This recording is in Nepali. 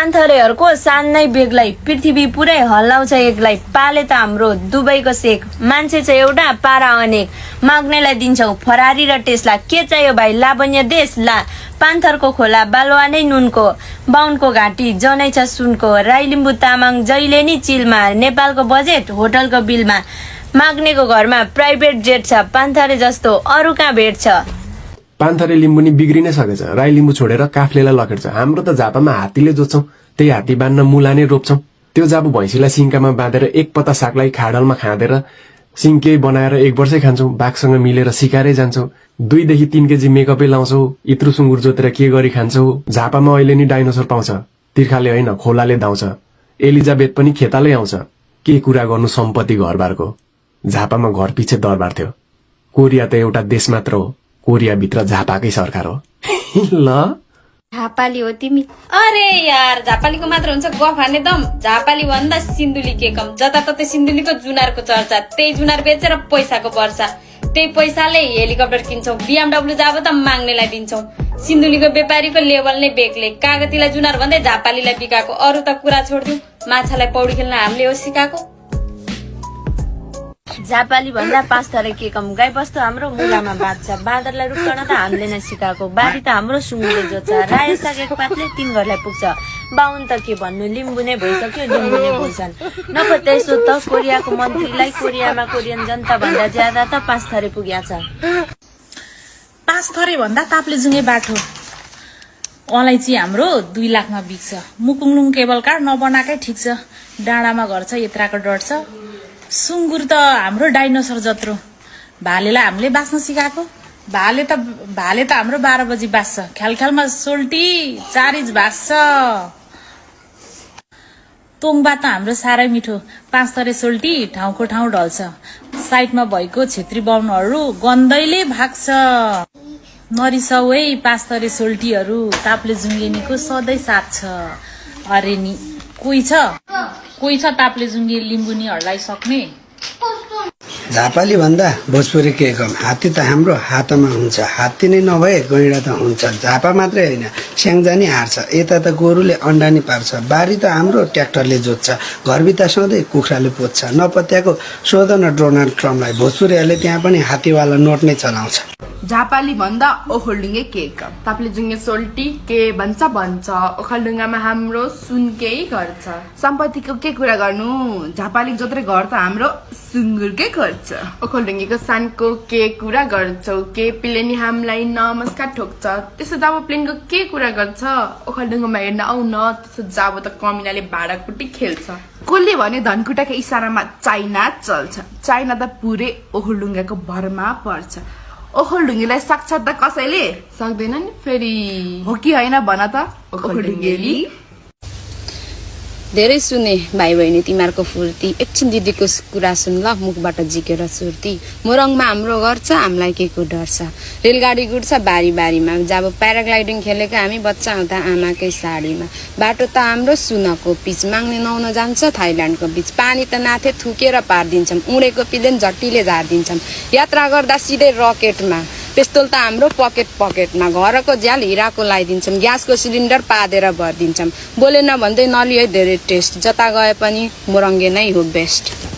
पान्थरेहरूको सान नै बेग्लै, पृथ्वी पुरै हल्लाउँछ एक्लै। पाले त हाम्रो दुबईको शेख, मान्छे छ एउटा पारा अनेक। माग्नेलाई दिन्छौ फरारी र टेस्ला, के चाहियो भाइ लावण्य देश ला। पान्थरको खोला बालुवा नै नुनको, बाहुनको घाँटी जनै छ सुनको। राई लिम्बू तामाङ जहिले नि चिलमा, नेपालको बजेट होटलको बिलमा। माग्नेको घरमा प्राइभेट जेट छ, पान्थरे जस्तो अरू कहाँ भेट्छ। पान्थरे लिम्बू नि बिग्रिनै सकेछ, राई लिम्बू छोडेर काफ्लेलाई लखेट्छ। हाम्रो त झापामा हात्तीले जोत्छौं, त्यही हात्ती बाँध्न मुला नै रोप्छौं। त्यो जाबु भैँसीलाई सिङ्कामा बाँधेर एक पत्ता सागलाई खाडलमा खाँदेर सिङ्के बनाएर 1 वर्षै खान्छौं। बाघसँग मिलेर सिकारै जान्छौं। 2 देखि 3 केजी मेकअपै लाउँछौं। इत्रु सुँगुर जोतेर के गरी खान्छौं। झापामा अहिले नि डाइनोसर पाउँछ, तिर्खाले होइन खोलाले धाउँछ। एलिजाबेथ पनि खेतालै आउँछ। के कुरा गर्नु सम्पत्ति घरबारको। झापामा घर पछि दरबार थियो। कोरिया त एउटा देश मात्र हो, कोरिया भित्र झापाकै सरकार हो। ल झापाली हो तिमी? अरे यार, झापालीको मात्र हुन्छ गफ हान्ने दम। झापाली भन्दा सिन्धुली के कम। जताततै सिन्धुलीको जुनारको चर्चा, त्यही जुनार बेचेर पैसाको वर्षा। त्यही पैसाले हेलिकप्टर किन्छौं, BMW जाब त माग्नेलाई दिन्छौं। सिन्धुलीको व्यापारीको लेभल नै बेग्लै, कागतीलाई जुनार भन्दै झापालीलाई बिकाको। अरू त कुरा छोड्दिउँ, माछालाई पौडी खेल्न हामीले हो सिकाएको। झापाली भन्दा पाँचथरे के कम। गाई बस्तु हाम्रो मुलामा बाँध्छ, बाँदरलाई रुक्न त हामीले नै सिकाएको। बारी त हाम्रो सुँगुरले जोत्छ, रायो साग एक पातले 3 घरलाई पुग्छ। बाहुन त के भन्नु, लिम्बू नै भइसक्यो, लिम्बू नै बोल्छन्। नपत्याइ सोध त कोरियाको मन्त्रीलाई, कोरियामा कोरियन जनता भन्दा ज्यादा त पाँचथरे पुग्या छ। पाँचथरे भन्दा ताप्लेजुङ्गे बाटो। अलैँची हाम्रो 2 लाखमा बिक्छ। मुकुङलुङ केबल कार नबनाएकै ठिक छ, डाँडामा घर छ, यत्राको डर छ। सुँगुर त हाम्रो डाइनोसर जत्रो, भालेलाई हामीले बाँच्न सिकाएको। भाले त हाम्रो 12 बजी बाँच्छ। ख्यालख्यालमा सोल्टी 4 इन्च भाँच्छ। तोङबा त हाम्रो साह्रै मिठो, 5 सोल्टी ठाउँको ठाउँ ढल्छ। साइडमा भएको छेत्री बाहुनहरू गन्दैले भाग्छ। नरिसाउ है 5 सोल्टीहरू, ताप्लेजुङ्गेनीको सधैँ साथ छ। अरे नि कोही छ ताप्लेजुङ्गे लिम्बुनीहरूलाई सक्ने। झापाली भन्दा भोजपुरी के कम। हात्ती त हाम्रो हातमा हुन्छ, हात्ती नै नभए गैँडा त हुन्छ। झापा मात्रै होइन, स्याङ्जानी हार्छ। यता त गोरुले अन्डा नि पार्छ। बारी त हाम्रो ट्र्याक्टरले जोत्छ, घरभित्र सधैँ कुखुराले पोज्छ। नपत्याएको सोध न डोनाल्ड ट्रम्पलाई, भोजपुरीहरूले त्यहाँ पनि हात्तीवाला नोट नै चलाउँछ। झापाली भन्दा ओखलढुङ्गे के कम। ताप्लेजुङ्गे सोल्टी के भन्छ भन्छ, ओखलढुङ्गामा हाम्रो सुनकै घर छ। सम्पत्तिको के कुरा गर्नु, झापाली जोत्रे घर त हाम्रो सुँगुरकै घर छ। ओखलढुङ्गेको सानको के कुरा गर्छौ, के प्लेन हामीलाई नमस्कार ठोक्छ। त्यसो जाबो प्लेनको के कुरा गर्छ, ओखलढुङ्गामा हेर्न आउ न। त्यसो जाबो त कमिनाले भाँडाकुटी खेल्छ। कसले भने धनकुटाको इसारामा चाइना चल्छ। चाइना त पुरै ओखलढुङ्गाको भरमा पर्छ। ओखलढुङ्गेलाई सक्छ त कसैले सक्दैन नि फेरि, हो कि होइन भन त ओखलढुङ्गेली। धेरै सुने भाइ बहिनी तिमीहरूको फुर्ती, एकछिन दिदीको कुरा सुन ल, मुखबाट झिकेर सुर्ती। मोरङमा हाम्रो घर छ, हामीलाई के को डर छ। रेलगाडी गुड्छ बारी बारीमा, जब प्याराग्लाइडिङ खेलेको हामी बच्चा हुँदा आमाकै साडीमा। बाटो त हाम्रो सुनको पिच, माग्ने नुहाउन जान्छ थाइल्यान्डको बीच। पानी त नाथे थुकेर पारिदिन्छौँ, उडेको पिलेन झट्टीले झारिदिन्छौँ। यात्रा गर्दा सिधै रकेटमा, पिस्तोल त हाम्रो पकेटमा। घरको झ्याल हिराको लगाइदिन्छौँ, ग्यासको सिलिन्डर पादेर भरिदिन्छौँ। बोले नभन्दै नलिए धेरै टेस्ट, जता गए पनि मोरङ्गे नै हो बेस्ट।